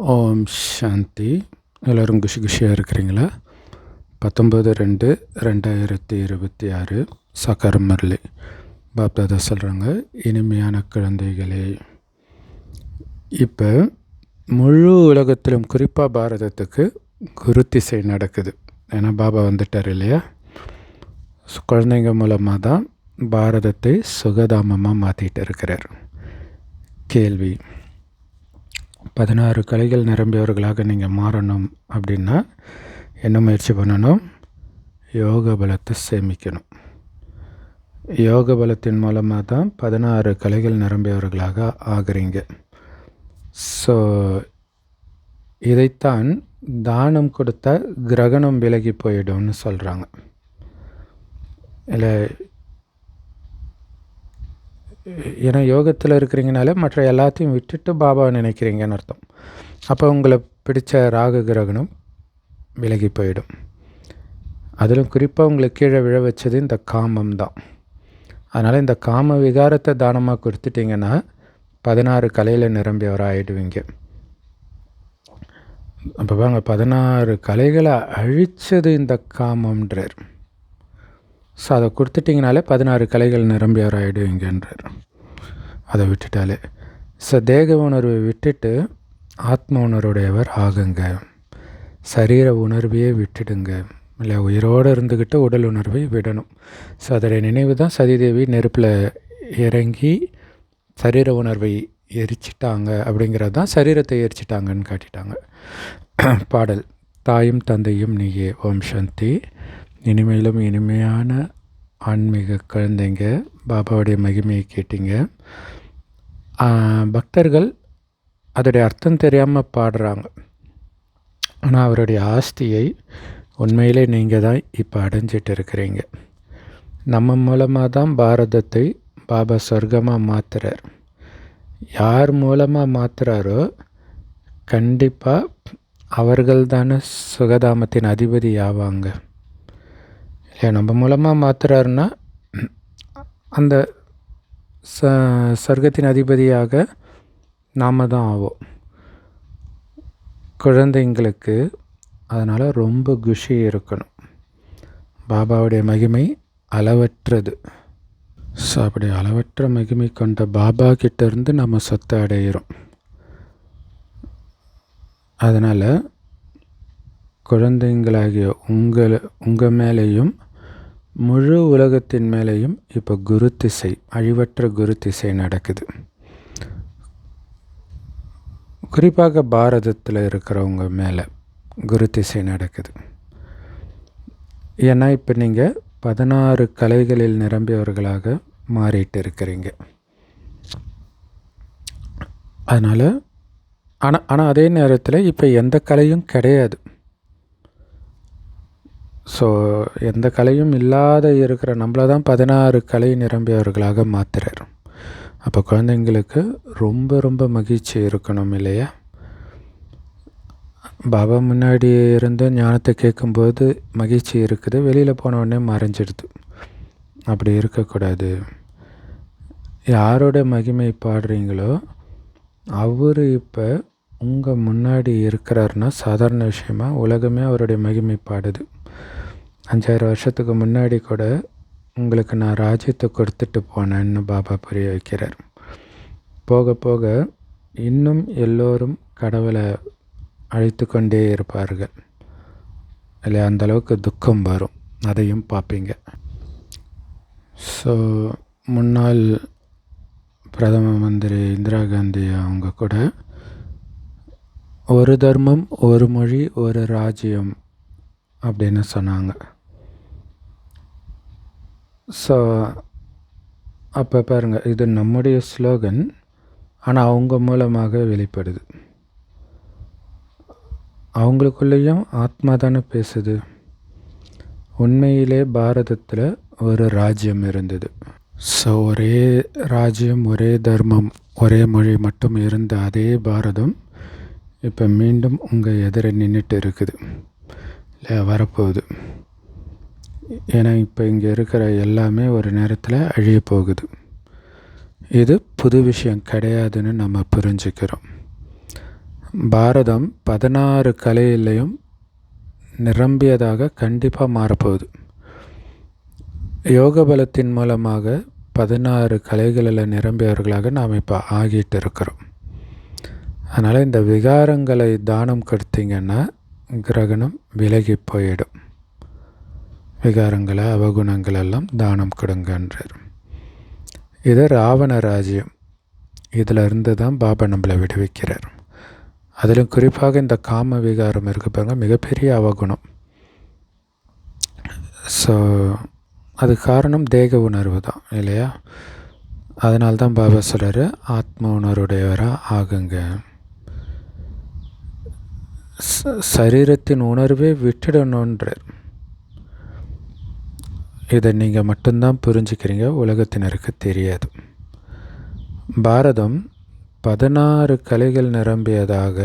ஓம் சாந்தி. எல்லோரும் குஷியாக இருக்கிறீங்களா? 19/2/2026 சாக்கார் முரளி பாப்தாதா சொல்கிறாங்க, இனிமையான குழந்தைகளே, இப்போ முழு உலகத்திலும் குறிப்பாக பாரதத்துக்கு குரு திசை நடக்குது. ஏன்னா பாபா வந்துட்டார் இல்லையா? குழந்தைங்க மூலமாக தான் பாரதத்தை சுகதாமமாக மாற்றிட்டு இருக்கிறார். கேள்வி: 16 கலைகள் நிரம்பியவர்களாக நீங்கள் மாறணும் அப்படின்னா என்ன முயற்சி பண்ணணும்? யோக பலத்தை சேமிக்கணும். யோக பலத்தின் மூலமாக தான் 16 கலைகள் நிரம்பியவர்களாக ஆகிறீங்க. ஸோ இதைத்தான் தானம் கொடுத்தா கிரகணம் விலகி போயிடும்னு சொல்கிறாங்க. இல்லை, ஏன்னா யோகத்தில் இருக்கிறீங்கனால மற்ற எல்லாத்தையும் விட்டுட்டு பாபாவை நினைக்கிறீங்கன்னு அர்த்தம். அப்போ உங்களை பிடிச்ச ராகு கிரகணம் விலகி போயிடும். அதிலும் குறிப்பாக உங்களை கீழே விழ வச்சது இந்த காமம் தான். அதனால் இந்த காம விகாரத்தை தானமாக கொடுத்துட்டிங்கன்னா 16 கலையில் நிரம்பியவராக ஆகிடுவீங்க. அப்போ பாருங்க, 16 கலைகளை அழித்தது இந்த காமம்ன்றார். ஸோ அதை கொடுத்துட்டிங்கனாலே 16 கலைகள் நிரம்பியவர் ஆகிடுவீங்கன்றார். அதை விட்டுட்டாலே. ஸோ தேக உணர்வை விட்டுட்டு ஆத்ம உணர்வுடையவர் ஆகுங்க. சரீர உணர்வையே விட்டுடுங்க. இல்லை, உயிரோடு இருந்துக்கிட்டு உடல் உணர்வை விடணும். ஸோ அதோடைய நினைவு தான் சதிதேவி நெருப்பில் இறங்கி சரீர உணர்வை எரிச்சிட்டாங்க. அப்படிங்கிறது தான் சரீரத்தை எரிச்சிட்டாங்கன்னு காட்டிட்டாங்க. பாடல்: தாயும் தந்தையும் நீயே. ஓம் சாந்தி. இனிமேலும் இனிமையான ஆன்மீக குழந்தைங்க, பாபாவுடைய மகிமையை கேட்டீங்க. பக்தர்கள் அதோடைய அர்த்தம் தெரியாமல் பாடுறாங்க. ஆனால் அவருடைய ஆஸ்தியை உண்மையிலே நீங்கள் தான் இப்போ அடைஞ்சிட்டு இருக்கிறீங்க. நம்ம மூலமாக தான் பாரதத்தை பாபா சொர்க்கமாக மாற்றுறார். யார் மூலமாக மாற்றுறாரோ கண்டிப்பாக அவர்கள் தானே சுகதாமத்தின் அதிபதி ஆவாங்க. இல்லை, நம்ம மூலமாக மாற்றுறாருன்னா அந்த சொர்க்கத்தின் அதிபதியாக நாம் தான் ஆவோம். குழந்தைங்களுக்கு அதனால் ரொம்ப குஷி இருக்கணும். பாபாவுடைய மகிமை அளவற்றது. ஸோ அப்படி அளவற்ற மகிமை கொண்ட பாபா கிட்டேருந்து நம்ம சொத்தை அடையிறோம். அதனால் குழந்தைங்களாகிய உங்கள் மேலேயும் முழு உலகத்தின் மேலேயும் இப்போ குரு திசை, அழிவற்ற குரு திசை நடக்குது. குறிப்பாக பாரதத்தில் இருக்கிறவங்க மேலே குரு திசை நடக்குது. ஏன்னா இப்போ நீங்கள் 16 கலைகளில் நிரம்பியவர்களாக மாறிட்டு இருக்கிறீங்க. அதனால் ஆனால் அதே நேரத்தில் இப்போ எந்த கலையும் கிடையாது. ஸோ எந்த கலையும் இல்லாத இருக்கிற நம்மளை தான் 16 கலை நிரம்பியவர்களாக மாற்றுறார். அப்போ குழந்தைங்களுக்கு ரொம்ப ரொம்ப மகிழ்ச்சி இருக்கணும் இல்லையா? பாபா முன்னாடி இருந்து ஞானத்தை கேட்கும்போது மகிழ்ச்சி இருக்குது, வெளியில் போனவுடனே மறைஞ்சிடுது. அப்படி இருக்கக்கூடாது. யாரோட மகிமை பாடுறீங்களோ அவர் இப்போ உங்கள் முன்னாடி இருக்கிறாருன்னா சாதாரண விஷயமா உலகமே அவருடைய மகிமை பாடுது. 5000 வருஷத்துக்கு முன்னாடி கூட உங்களுக்கு நான் ராஜ்யத்தை கொடுத்துட்டு போனேன்னு பாபா புரிய வைக்கிறார். போக போக இன்னும் எல்லோரும் கடவுளை அழைத்து கொண்டே இருப்பார்கள். இல்லை, அந்தளவுக்கு துக்கம் வரும். அதையும் பார்ப்பீங்க. ஸோ முன்னாள் பிரதம மந்திரி இந்திரா காந்தி அவங்க கூட ஒரு தர்மம், ஒரு மொழி, ஒரு ராஜ்யம் அப்படின்னு சொன்னாங்க. ஸோ அப்போ பாருங்கள், இது நம்முடைய ஸ்லோகன், ஆனால் அவங்க மூலமாக வெளிப்படுது. அவங்களுக்குள்ளேயும் ஆத்மா தானே பேசுது. உண்மையிலே பாரதத்தில் ஒரு ராஜ்யம் இருந்தது. ஸோ ஒரே ராஜ்யம், ஒரே தர்மம், ஒரே மொழி மட்டும் இருந்த அதே பாரதம் இப்போ மீண்டும் உங்கள் எதிர நின்றுட்டு இருக்குது. இல்லை, வரப்போகுது. ஏன்னா இப்போ இங்கே இருக்கிற எல்லாமே ஒரு நேரத்தில் அழிய போகுது. இது புது விஷயம் கிடையாதுன்னு நம்ம புரிஞ்சுக்கிறோம். பாரதம் 16 கலையிலையும் நிரம்பியதாக கண்டிப்பாக மாறப்போகுது. யோக பலத்தின் மூலமாக 16 கலைகளில் நிரம்பியவர்களாக நாம் இப்போ ஆகிட்டு இருக்கிறோம். அதனால் இந்த விகாரங்களை தானம் கொடுத்தீங்கன்னா கிரகணம் விலகி போயிடும். விகாரங்களை அவகுணங்கள் எல்லாம் தானம் கொடுங்கன்றார். இது ராவண ராஜ்யம். இதில் இருந்து தான் பாபா நம்மளை விடுவிக்கிறார். அதிலும் குறிப்பாக இந்த காம விகாரம் இருக்க பாருங்க, மிகப்பெரிய அவகுணம். ஸோ அது காரணம் தேக உணர்வு தான் இல்லையா? அதனால்தான் பாபா சொல்கிறார், ஆத்ம உணர்வுடையவராக ஆகுங்க. சரீரத்தின் உணர்வே விட்டுடணுன்றார். இதை நீங்கள் மட்டும்தான் புரிஞ்சுக்கிறீங்க, உலகத்தினருக்கு தெரியாது. பாரதம் 16 கலைகள் நிரம்பியதாக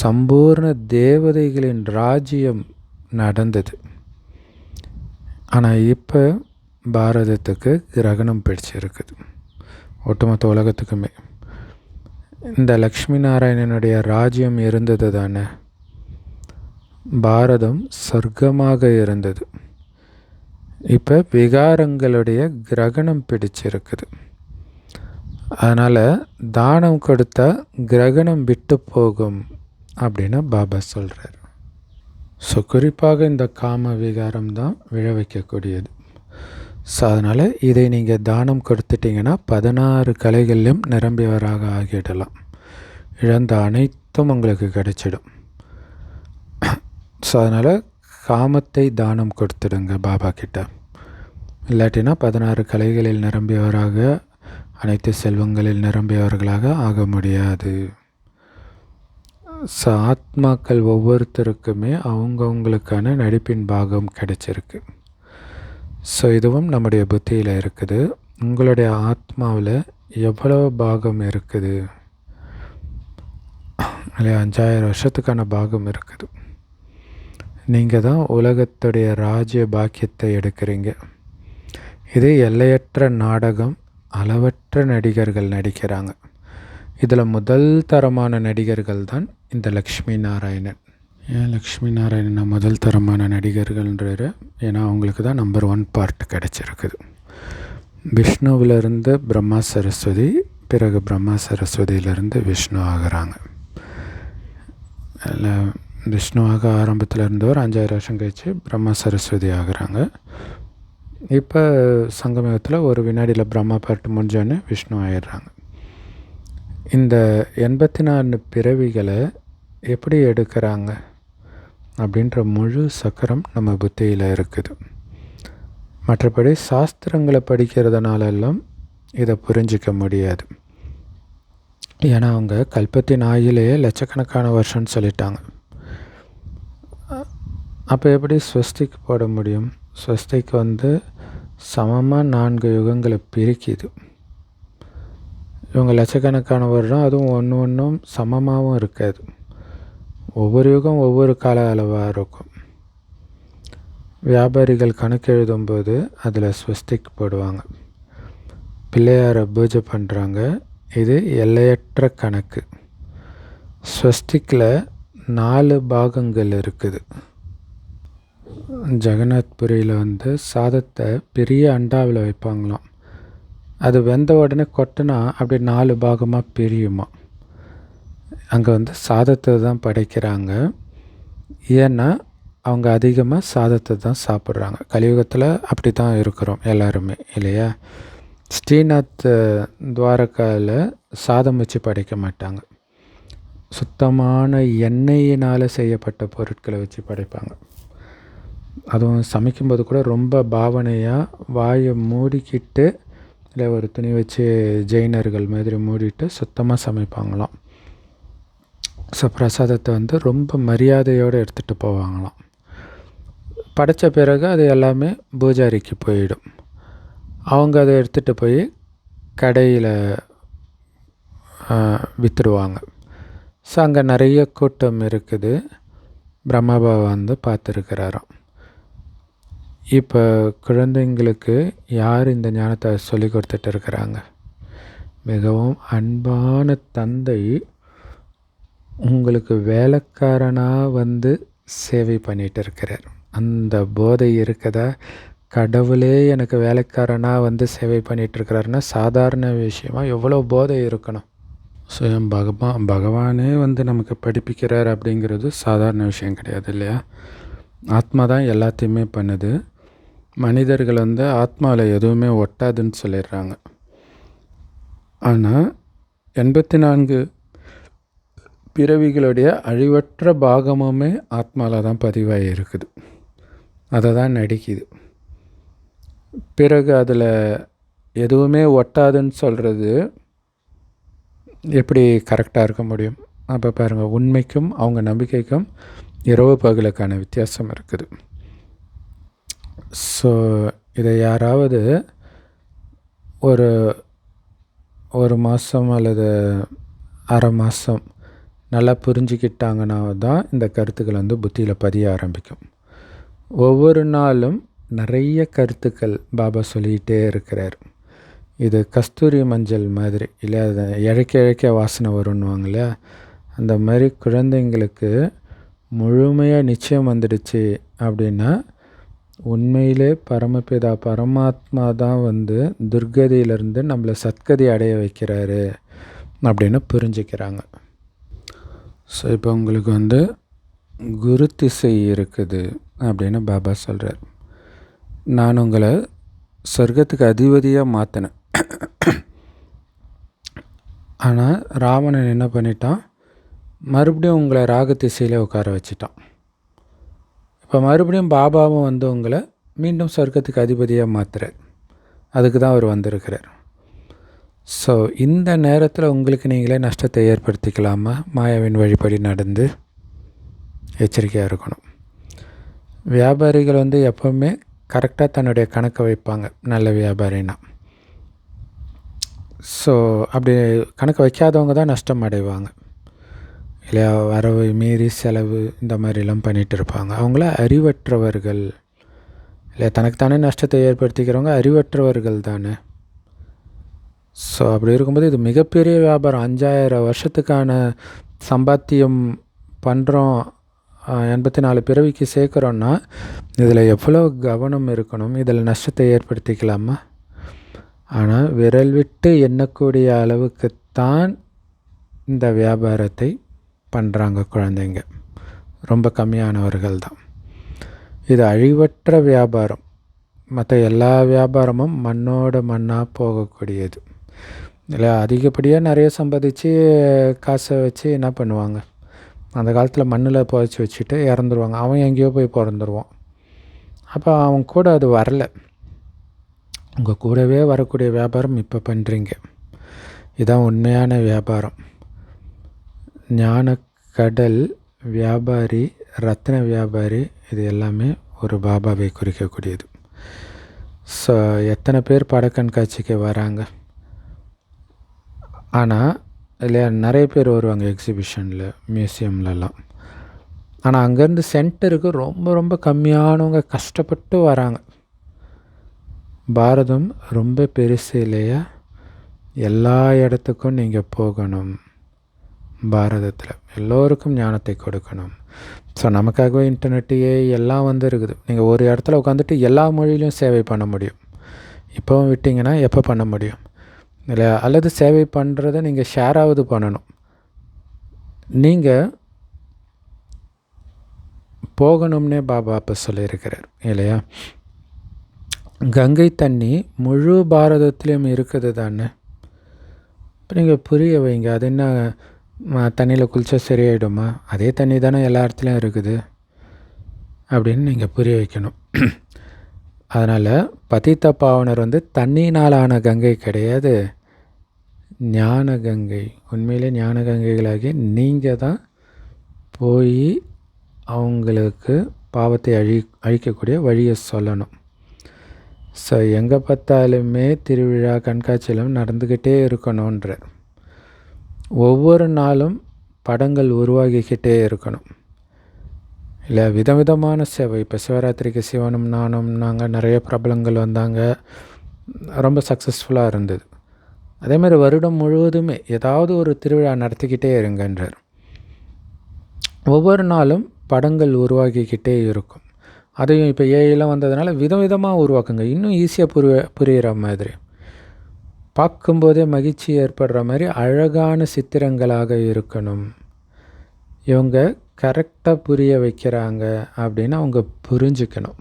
சம்பூர்ண தேவதைகளின் ராஜ்யம் நடந்தது. ஆனால் இப்போ பாரதத்துக்கு கிரகணம் பிடிச்சிருக்குது, ஒட்டுமொத்த உலகத்துக்குமே. இந்த லக்ஷ்மி நாராயணனுடைய ராஜ்யம் இருந்தது தானே, பாரதம் சொர்க்கமாக இருந்தது. இப்போ விகாரங்களுடைய கிரகணம் பிடிச்சிருக்குது. அதனால் தானம் கொடுத்தா கிரகணம் விட்டு போகும் அப்படின்னு பாபா சொல்கிறார். ஸோ குறிப்பாக இந்த காம விகாரம் தான் விழ வைக்கக்கூடியது. ஸோ அதனால் இதை நீங்கள் தானம் கொடுத்துட்டிங்கன்னா 16 கலைகளிலும் நிரம்பியவராக ஆகிடலாம். இழந்த அனைத்தும் உங்களுக்கு கிடைச்சிடும். ஸோ அதனால் காமத்தை தானம் கொடுத்துடுங்க பாபா கிட்ட. இல்லாட்டினா 16 கலைகளில் நிரம்பியவராக, அனைத்து செல்வங்களில் நிரம்பியவர்களாக ஆக முடியாது. ஸோ ஆத்மாக்கள் ஒவ்வொருத்தருக்குமே அவங்கவுங்களுக்கான நடிப்பின் பாகம் கிடைச்சிருக்கு. ஸோ இதுவும் நம்முடைய புத்தியில் இருக்குது. உங்களுடைய ஆத்மாவில் எவ்வளோ பாகம் இருக்குது இல்லையா? 5000 வருஷத்துக்கான பாகம் இருக்குது. நீங்கள் தான் உலகத்துடைய ராஜ்ய பாக்கியத்தை எடுக்கிறீங்க. இது எல்லையற்ற நாடகம், அளவற்ற நடிகர்கள் நடிக்கிறாங்க. இதில் முதல் தரமான நடிகர்கள் தான் இந்த லக்ஷ்மி நாராயணன். ஏன் லக்ஷ்மி நாராயணனை முதல் தரமான நடிகர்கள்ன்றாரு? ஏன்னா அவங்களுக்கு தான் நம்பர் 1 பார்ட் கிடச்சிருக்குது. விஷ்ணுவிலிருந்து பிரம்மா சரஸ்வதி, பிறகு பிரம்மா சரஸ்வதியிலேருந்து விஷ்ணு ஆகிறாங்க. அதில் விஷ்ணுவாக ஆரம்பத்தில் இருந்தவர் 5000 வருஷம் கழித்து பிரம்மா சரஸ்வதி ஆகிறாங்க. இப்போ சங்கமயுகத்தில் ஒரு வினாடியில் பிரம்மா பாட்டு முடிஞ்சோன்னு விஷ்ணு ஆயிடுறாங்க. இந்த 84 பிறவிகளை எப்படி எடுக்கிறாங்க அப்படின்ற முழு சக்கரம் நம்ம புத்தியில் இருக்குது. மற்றபடி சாஸ்திரங்களை படிக்கிறதுனாலெல்லாம் இதை புரிஞ்சிக்க முடியாது. ஏன்னா அவங்க கல்பத்தின் ஆயிலேயே லட்சக்கணக்கான வருஷம்னு சொல்லிட்டாங்க. அப்போ எப்படி ஸ்வஸ்திக்கு போட முடியும்? ஸ்வஸ்திக்கு சமமாக 4 யுகங்களை பிரிக்குது. இவங்க லட்சக்கணக்கான வருடம், அதுவும் ஒன்றும் சமமாகவும் இருக்காது. ஒவ்வொரு யுகம் ஒவ்வொரு கால அளவாக இருக்கும். வியாபாரிகள் கணக்கு எழுதும்போது அதில் ஸ்வஸ்திக் போடுவாங்க. பிள்ளையாரை பூஜை பண்ணுறாங்க. இது எல்லையற்ற கணக்கு. ஸ்வஸ்திக்கில் 4 பாகங்கள் இருக்குது. ஜெகநாத்புரியில் சாதத்தை பெரிய அண்டாவில் வைப்பாங்களாம். அது வெந்த உடனே கொட்டினா அப்படி 4 பாகமாக பிரியுமா. அங்கே சாதத்தை தான் படைக்கிறாங்க. ஏன்னா அவங்க அதிகமாக சாதத்தை தான் சாப்பிட்றாங்க. கலியுகத்தில் அப்படி தான் இருக்கிறோம் எல்லாருமே இல்லையா? ஸ்ரீநாத் துவாரகாவில் சாதம் வச்சு படைக்க மாட்டாங்க. சுத்தமான எண்ணெயினால் செய்யப்பட்ட பொருட்களை வச்சு படைப்பாங்க. அதுவும் சமைக்கும்போது கூட ரொம்ப பாவனையாக வாயை மூடிக்கிட்டு, இல்லை ஒரு துணி வச்சு ஜெயினர்கள் மாதிரி மூடிட்டு சுத்தமாக சமைப்பாங்களாம். ஸோ பிரசாதத்தை ரொம்ப மரியாதையோடு எடுத்துகிட்டு போவாங்களாம். படைத்த பிறகு அது எல்லாமே பூஜாரிக்கு போயிடும். அவங்க அதை எடுத்துகிட்டு போய் கடையில் விற்றுடுவாங்க. ஸோ அங்கே நிறைய கூட்டம் இருக்குது. பிரம்மாபாவை பார்த்துருக்கிறாராம். இப்போ குழந்தைங்களுக்கு யார் இந்த ஞானத்தை சொல்லி கொடுத்துட்டு இருக்கிறாங்க? மிகவும் அன்பான தந்தை உங்களுக்கு வேலைக்காரனாக வந்து சேவை பண்ணிகிட்டு இருக்கிறார். அந்த போதை இருக்குதா? கடவுளே எனக்கு வேலைக்காரனாக வந்து சேவை பண்ணிகிட்ருக்கிறாருன்னா சாதாரண விஷயமா எவ்வளோ போதை இருக்கணும். ஸோ பகவானே வந்து நமக்கு படிப்பிக்கிறார் அப்படிங்கிறது சாதாரண விஷயம் கிடையாது இல்லையா? ஆத்மா தான் எல்லாத்தையுமே பண்ணுது. மனிதர்கள் வந்து ஆத்மாவில் எதுவுமே ஒட்டாதுன்னு சொல்லிடுறாங்க. ஆனால் 84 பிறவிகளுடைய அழிவற்ற பாகமுமே ஆத்மாவில் தான் பதிவாகி இருக்குது. அதை தான் நடிக்குது. பிறகு அதில் எதுவுமே ஒட்டாதுன்னு சொல்கிறது எப்படி கரெக்டாக இருக்க முடியும்? அப்போ பாருங்கள், உண்மைக்கும் அவங்க நம்பிக்கைக்கும் இரவு பகலுக்கான வித்தியாசம் இருக்குது. ஸோ இதை யாராவது ஒரு ஒரு மாதம் அல்லது அரை மாதம் நல்லா புரிஞ்சுக்கிட்டாங்கன்னா தான் இந்த கருத்துக்கள் வந்து புத்தியில் பதிய ஆரம்பிக்கும். ஒவ்வொரு நாளும் நிறைய கருத்துக்கள் பாபா சொல்லிக்கிட்டே இருக்கிறார். இது கஸ்தூரி மஞ்சள் மாதிரி இல்லை, அதை இழைக்க இழைக்க வாசனை வரும்னுவாங்க இல்லையா? அந்த மாதிரி குழந்தைங்களுக்கு முழுமையாக நிச்சயம் வந்துடுச்சு அப்படின்னா உண்மையிலே பரமபிதா பரமாத்மா தான் வந்து துர்கதியிலேருந்து நம்மளை சத்கதி அடைய வைக்கிறாரு அப்படின்னு புரிஞ்சுக்கிறாங்க. ஸோ இப்போ உங்களுக்கு வந்து குரு திசை இருக்குது அப்படின்னு பாபா சொல்கிறார். நான் உங்களை சொர்க்கத்துக்கு அதிபதியாக மாற்றினேன். ஆனால் ராவணன் என்ன பண்ணிட்டான்? மறுபடியும் உங்களை ராகு திசையில் உட்கார வச்சிட்டான். இப்போ மறுபடியும் பாபாவும் வந்து உங்களை மீண்டும் சொர்க்கத்துக்கு அதிபதியாக மாற்றுறார். அதுக்கு தான் அவர் வந்திருக்கிறார். ஸோ இந்த நேரத்தில் உங்களுக்கு நீங்களே நஷ்டத்தை ஏற்படுத்திக்கலாமா? மாயாவின் வழிபடி நடந்து எச்சரிக்கையாக இருக்கணும். வியாபாரிகள் வந்து எப்போவுமே கரெக்டாக தன்னுடைய கணக்கை வைப்பாங்க, நல்ல வியாபாரினா. ஸோ அப்படி கணக்கு வைக்காதவங்க தான் நஷ்டம் அடைவாங்க இல்லையா? வரவு மீறி செலவு இந்த மாதிரிலாம் பண்ணிகிட்டு இருப்பாங்க. அவங்கள அறிவற்றவர்கள் இல்லையா? தனக்குத்தானே நஷ்டத்தை ஏற்படுத்திக்கிறவங்க அறிவற்றவர்கள் தானே. ஸோ அப்படி இருக்கும்போது இது மிகப்பெரிய வியாபாரம். 5000 வருஷத்துக்கான சம்பாத்தியம் பண்ணுறோம், 84 பிறவிக்கு சேர்க்குறோன்னா இதில் எவ்வளோ கவனம் இருக்கணும். இதில் நஷ்டத்தை ஏற்படுத்திக்கலாமா? ஆனால் விரல் விட்டு எண்ணக்கூடிய அளவுக்குத்தான் இந்த வியாபாரத்தை பண்ணுறாங்க குழந்தைங்க. ரொம்ப கம்மியானவர்கள் தான். இது அழிவற்ற வியாபாரம். மற்ற எல்லா வியாபாரமும் மண்ணோட மண்ணாக போகக்கூடியது இல்லை. அதிகப்படியாக நிறைய சம்பாதிச்சு காசை வச்சு என்ன பண்ணுவாங்க? அந்த காலத்தில் மண்ணில் புதைச்சி வச்சுட்டு இறந்துருவாங்க. அவன் எங்கேயோ போய் பிறந்துருவான். அப்போ அவன் கூட அது வரலை. உங்கள் கூடவே வரக்கூடிய வியாபாரம் இப்போ பண்ணுறீங்க. இதுதான் உண்மையான வியாபாரம். ஞானக்கடல் வியாபாரி, ரத்ன வியாபாரி, இது எல்லாமே ஒரு பாபாவை குறிக்கக்கூடியது. ஸோ எத்தனை பேர் பட கண்காட்சிக்கு வராங்க? ஆனால் இல்லையா, நிறைய பேர் வருவாங்க எக்ஸிபிஷனில், மியூசியம்லலாம். ஆனால் அங்கேருந்து சென்டருக்கு ரொம்ப ரொம்ப கம்மியானவங்க கஷ்டப்பட்டு வராங்க. பாரதம் ரொம்ப பெருசு இல்லையா? எல்லா இடத்துக்கும் நீங்கள் போகணும். பாரதத்தில் எல்லோருக்கும் ஞானத்தை கொடுக்கணும். ஸோ நமக்காகவே இன்டர்நெட்டு எல்லாம் வந்து இருக்குது. நீங்கள் ஒரு இடத்துல உட்காந்துட்டு எல்லா மொழியிலையும் சேவை பண்ண முடியும். இப்போவும் விட்டிங்கன்னா எப்போ பண்ண முடியும் இல்லையா? அல்லது சேவை பண்ணுறதை நீங்கள் ஷேராவது பண்ணணும். நீங்கள் போகணும்னே பாபா அப்போ சொல்லியிருக்கிறார் இல்லையா? கங்கை தண்ணி முழு பாரதத்துலேயும் இருக்குது தானே. இப்போ நீங்கள் புரிய வைங்க. அது என்ன தண்ணியில் குளிச்சா சரியாயிடுமா? அதே தண்ணி தானே எல்லா இடத்துலையும் இருக்குது அப்படின்னு நீங்கள் புரிய வைக்கணும். அதனால் பதித்த பாவனர் வந்து தண்ணியினாலான கங்கை கிடையாது, ஞான கங்கை. உண்மையிலே ஞான கங்கைகளாகி நீங்கள் தான் போய் அவங்களுக்கு பாவத்தை அழிக்கக்கூடிய வழியை சொல்லணும். ஸோ எங்கே பார்த்தாலுமே திருவிழா கண்காட்சியெல்லாம் நடந்துக்கிட்டே இருக்கணுன்றார். ஒவ்வொரு நாளும் படங்கள் உருவாகிக்கிட்டே இருக்கணும் இல்லை? விதவிதமான சேவை. இப்போ சிவராத்திரிக்கு சிவனும் நானும் நாங்கள் நிறைய பிரபலங்கள் வந்தாங்க, ரொம்ப சக்ஸஸ்ஃபுல்லாக இருந்தது. அதே மாதிரி வருடம் முழுவதுமே ஏதாவது ஒரு திருவிழா நடத்திக்கிட்டே இருங்கன்றார். ஒவ்வொரு நாளும் படங்கள் உருவாக்கிக்கிட்டே இருக்கும். அதையும் இப்போ ஏஐலாம் வந்ததுனால விதவிதமாக உருவாக்குங்க. இன்னும் ஈஸியாக புரிகிற மாதிரி, பார்க்கும்போதே மகிழ்ச்சி ஏற்படுற மாதிரி அழகான சித்திரங்களாக இருக்கணும். இவங்க கரெக்டாக புரிய வைக்கிறாங்க அப்படின்னு அவங்க புரிஞ்சுக்கணும்.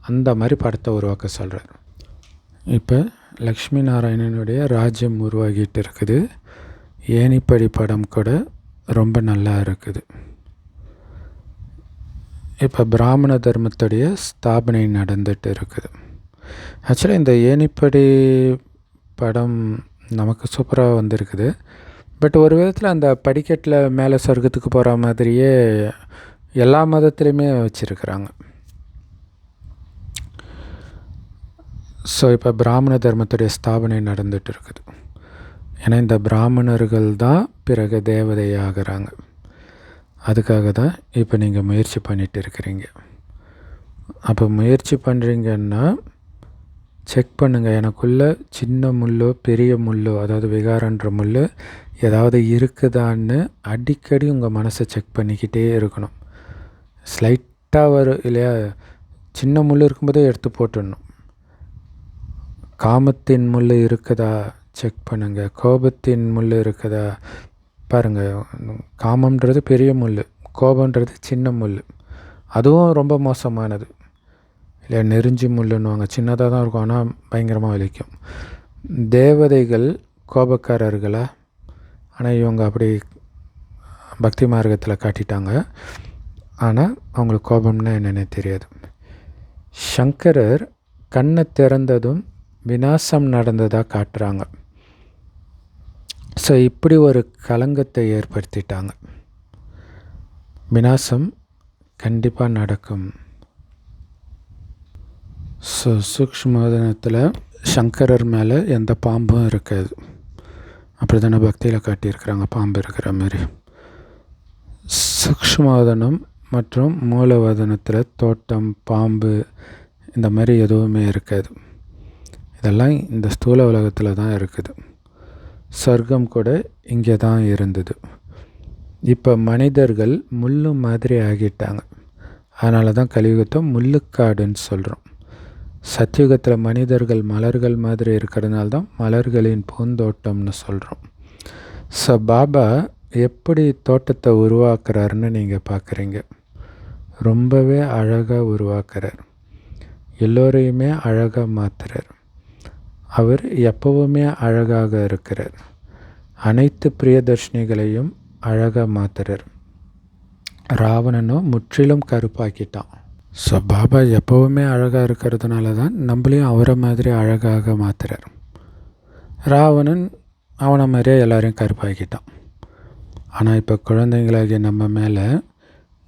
அந்த மாதிரி படத்தை உருவாக்க சொல்கிறார். இப்போ லக்ஷ்மி நாராயணனுடைய ராஜ்யம் உருவாகிட்டு இருக்குது. ஏணிப்படி படம் கூட ரொம்ப நல்லா இருக்குது. இப்போ பிராமண தர்மத்துடைய ஸ்தாபனை நடந்துட்டு இருக்குது. ஆக்சுவலாக இந்த ஏணிப்படி படம் நமக்கு சூப்பராக வந்திருக்குது. பட் ஒரு விதத்தில் அந்த படிக்கட்டில் மேலே சொர்க்கத்துக்கு போகிற மாதிரியே எல்லா மதத்துலேயுமே வச்சுருக்கிறாங்க. ஸோ இப்போ பிராமண தர்மத்துடைய ஸ்தாபனை நடந்துகிட்டு இருக்குது. ஏன்னா இந்த பிராமணர்கள் தான் பிறகு தேவதையாகிறாங்க. அதுக்காக தான் இப்போ நீங்கள் முயற்சி பண்ணிகிட்டு இருக்கிறீங்க. அப்போ முயற்சி பண்ணுறீங்கன்னா செக் பண்ணுங்கள், எனக்குள்ளே சின்ன முள்ளோ பெரிய முள்ளோ, அதாவது விகாரன்ற முள் ஏதாவது இருக்குதான்னு அடிக்கடி உங்கள் மனசை செக் பண்ணிக்கிட்டே இருக்கணும். ஸ்லைட்டாக வரும் இல்லையா, சின்ன முள் இருக்கும்போதே எடுத்து போட்டுடணும். காமத்தின் முள் இருக்குதா செக் பண்ணுங்கள், கோபத்தின் முள் இருக்குதா பாருங்கள். காமன்றது பெரிய முள், கோபன்றது சின்ன முள். அதுவும் ரொம்ப மோசமானது இல்லையா, நெருஞ்சி முள்ளுன்னுவாங்க. சின்னதாக தான் இருக்கும், ஆனால் பயங்கரமாக வலிக்கும். தேவதைகள் கோபக்காரர்களா? ஆனால் இவங்க அப்படி பக்தி மார்க்கத்தில் காட்டிட்டாங்க. ஆனால் அவங்களுக்கு கோபம்னா என்னென்ன தெரியாது. சங்கரர் கண்ணை திறந்ததும் விநாசம் நடந்ததாக காட்டுறாங்க. ஸோ இப்படி ஒரு கலங்கத்தை ஏற்படுத்திட்டாங்க. விநாசம் கண்டிப்பாக நடக்கும். ஸோ சூக்ஷ்மத்தில் சங்கரர் மேலே எந்த பாம்பும் இருக்காது. அப்படி தானே பக்தியில் காட்டியிருக்கிறாங்க, பாம்பு இருக்கிற மாதிரி. சூக்ஷ்மவதனம் மற்றும் மூலவதனத்தில் தோட்டம், பாம்பு இந்த மாதிரி எதுவுமே இருக்காது. இதெல்லாம் இந்த ஸ்தூல உலகத்தில் தான் இருக்குது. சொர்க்கம் கூட இங்கே தான் இருந்தது. இப்போ மனிதர்கள் முள்ளு மாதிரி ஆகிட்டாங்க. அதனால தான் கலியுகத்தை முள்ளுக்காடுன்னு சொல்கிறோம். சத்தியுகத்தில் மனிதர்கள் மலர்கள் மாதிரி இருக்கிறதுனால தான் மலர்களின் பூந்தோட்டம்னு சொல்கிறோம். ஸோ பாபா எப்படி தோட்டத்தை உருவாக்குறாருன்னு நீங்கள் பார்க்குறீங்க. ரொம்பவே அழகாக உருவாக்குறார். எல்லோரையுமே அழகாக மாற்றுறார். அவர் எப்போவுமே அழகாக இருக்கிறார். அனைத்து பிரியதர்ஷினிகளையும் அழகாக மாற்றுறார். ராவணனும் முற்றிலும் கருப்பாக்கிட்டான். ஸோ பாபா எப்போவுமே அழகாக இருக்கிறதுனால தான் நம்மளையும் அவரை மாதிரி அழகாக மாற்றுறார். ராவணன் அவனை மாதிரியே எல்லோரையும் கருப்பாக்கிட்டான். ஆனால் இப்போ குழந்தைங்களாகிய நம்ம மேலே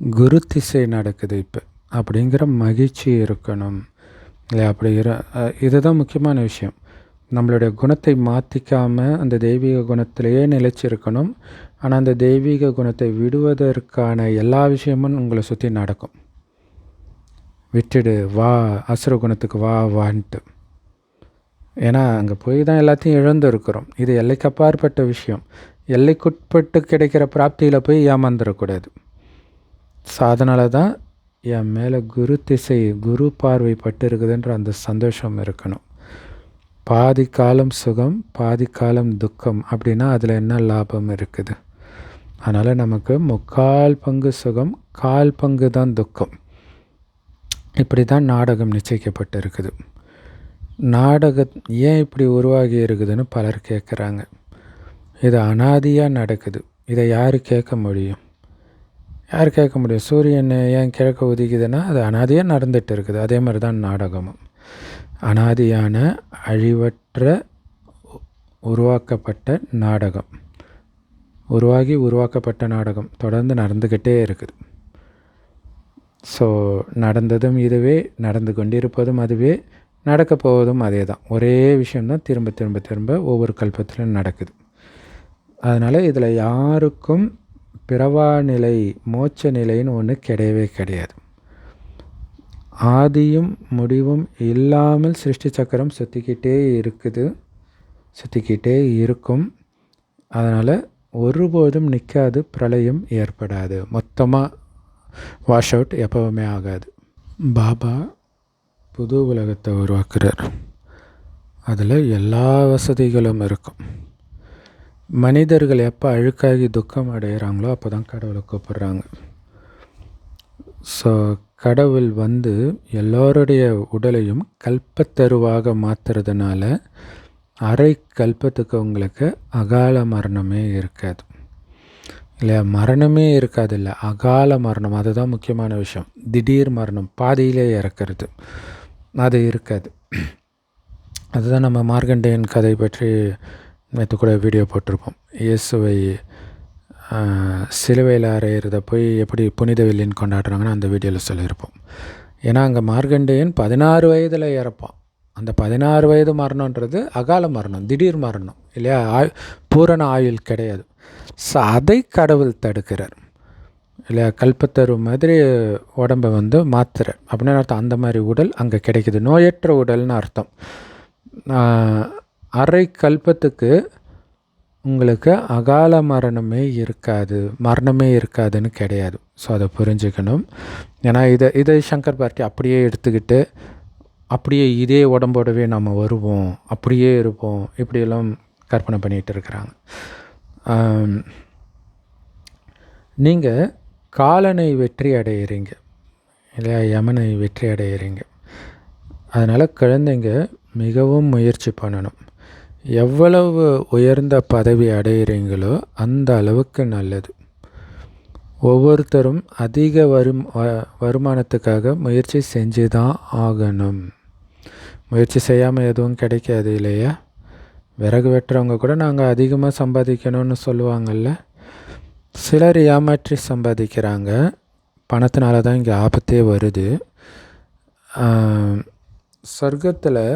குரு திசை நடக்குது இப்போ, அப்படிங்கிற மகிழ்ச்சி இருக்கணும் இல்லை? அப்படி இதுதான் முக்கியமான விஷயம். நம்மளுடைய குணத்தை மாற்றிக்காமல் அந்த தெய்வீக குணத்திலேயே நிலைச்சிருக்கணும். ஆனால் அந்த தெய்வீக குணத்தை விடுவதற்கான எல்லா விஷயமும் உங்களை சுற்றி நடக்கும். விட்டுடு, வா அசுர குணத்துக்கு வா வான்ட்டு. ஏன்னா அங்கே போய் தான் எல்லாத்தையும் இழந்து இருக்கிறோம். இது எல்லைக்கு அப்பாற்பட்ட விஷயம். எல்லைக்குட்பட்டு கிடைக்கிற பிராப்தியில் போய் ஏமாந்துடக்கூடாது. ஸோ அதனால தான் என் மேலே குரு திசை, குரு பார்வை பட்டு இருக்குதுன்ற அந்த சந்தோஷம் இருக்கணும். பாதி காலம் சுகம், பாதி காலம் துக்கம் அப்படின்னா அதில் என்ன லாபம் இருக்குது? அதனால் நமக்கு 3/4 பங்கு சுகம், 1/4 பங்கு தான் துக்கம். இப்படி தான் நாடகம் நிச்சயிக்கப்பட்டு இருக்குது. நாடகம் ஏன் இப்படி உருவாகி இருக்குதுன்னு பலர் கேட்குறாங்க. இது அனாதியாக நடக்குது. இதை யார் கேட்க முடியும்? யார் கேட்க முடியும்? சூரியன் ஏன் கிழக்க உதிக்குதுன்னா அது அனாதியாக நடந்துகிட்டு இருக்குது. அதே மாதிரி தான் நாடகமும். அனாதியான அழிவற்ற உருவாக்கப்பட்ட நாடகம், உருவாக்கப்பட்ட நாடகம் தொடர்ந்து நடந்துக்கிட்டே இருக்குது. ஸோ நடந்ததும் இதுவே, நடந்து கொண்டிருப்பதும் அதுவே, நடக்க போவதும் அதே தான். ஒரே விஷயம்தான் திரும்ப திரும்ப திரும்ப ஒவ்வொரு கல்பத்திலும் நடக்குது. அதனால் இதில் யாருக்கும் பிறவா நிலை, மோட்ச நிலைன்னு ஒன்று கிடையவே கிடையாது. ஆதியும் முடிவும் இல்லாமல் சிருஷ்டி சக்கரம் சுற்றிக்கிட்டே இருக்குது, சுற்றிக்கிட்டே இருக்கும். அதனால் ஒருபோதும் நிற்காது, பிரளயம் ஏற்படாது. மொத்தமாக வாஷ் அவுட் எப்போவுமே ஆகாது. பாபா புது உலகத்தை உருவாக்குறார். அதில் எல்லா வசதிகளும் இருக்கும். மனிதர்கள் எப்போ அழுக்காகி துக்கம் அடைகிறாங்களோ அப்போ தான் கடவுளை கூப்பிட்றாங்க. ஸோ கடவுள் எல்லோருடைய உடலையும் கல்பத்தருவாக மாற்றுறதுனால அரை கல்பத்துக்கு உங்களுக்கு அகால மரணமே இருக்காது. இல்லையா? மரணமே இருக்காது, இல்லை அகால மரணம், அதுதான் முக்கியமான விஷயம். திடீர் மரணம், பாதியிலே இறக்கிறது, அது இருக்காது. அதுதான் நம்ம மார்கண்டேயன் கதை பற்றி நேற்று கூட வீடியோ போட்டிருப்போம். இயேசுவை சிலுவையில் அறையிறத போய் எப்படி புனித வெள்ளின்னு கொண்டாடுறாங்கன்னு அந்த வீடியோவில் சொல்லியிருப்போம். ஏன்னா அங்கே மார்கண்டேயன் 16 வயதில் இறப்பான். அந்த 16 வயது மரணன்றது அகால மரணம், திடீர் மரணம், இல்லையா? பூரண ஆயுள் கிடையாது. ஸோ அதை கடவுள் தடுக்கிறார், இல்லையா? கல்பத்தரு மாதிரி உடம்பை மாத்துறார். அப்படின்னு அர்த்தம் அந்த மாதிரி உடல் அங்கே கிடைக்குது, நோயற்ற உடல்னு அர்த்தம். அரை கல்பத்துக்கு உங்களுக்கு அகால மரணமே இருக்காதுன்னு கிடையாது. ஸோ அதை புரிஞ்சுக்கணும். ஏன்னா இதை சங்கர் பார்ட்டி அப்படியே எடுத்துக்கிட்டு அப்படியே இதே உடம்போடவே நம்ம வருவோம், அப்படியே இருப்போம், இப்படியெல்லாம் கற்பனை பண்ணிகிட்டு இருக்கிறாங்க. நீங்கள் காலனை வெற்றி அடைகிறீங்க, இல்லையா? யமனை வெற்றி அடைகிறீங்க. அதனால் குழந்தைங்க மிகவும் முயற்சி பண்ணணும். எவ்வளவு உயர்ந்த பதவி அடைகிறீங்களோ அந்த அளவுக்கு நல்லது. ஒவ்வொருத்தரும் அதிக வருமானத்துக்காக முயற்சி செஞ்சு தான் ஆகணும். முயற்சி செய்யாமல் எதுவும் கிடைக்காது, இல்லையா? விறகு வெட்டுறவங்க கூட நாங்கள் அதிகமாக சம்பாதிக்கணும்னு சொல்லுவாங்கள்ல. சிலர் ஏமாற்றி சம்பாதிக்கிறாங்க, பணத்தினால தான் இங்கே ஆபத்தே வருது. சொர்க்கத்தில்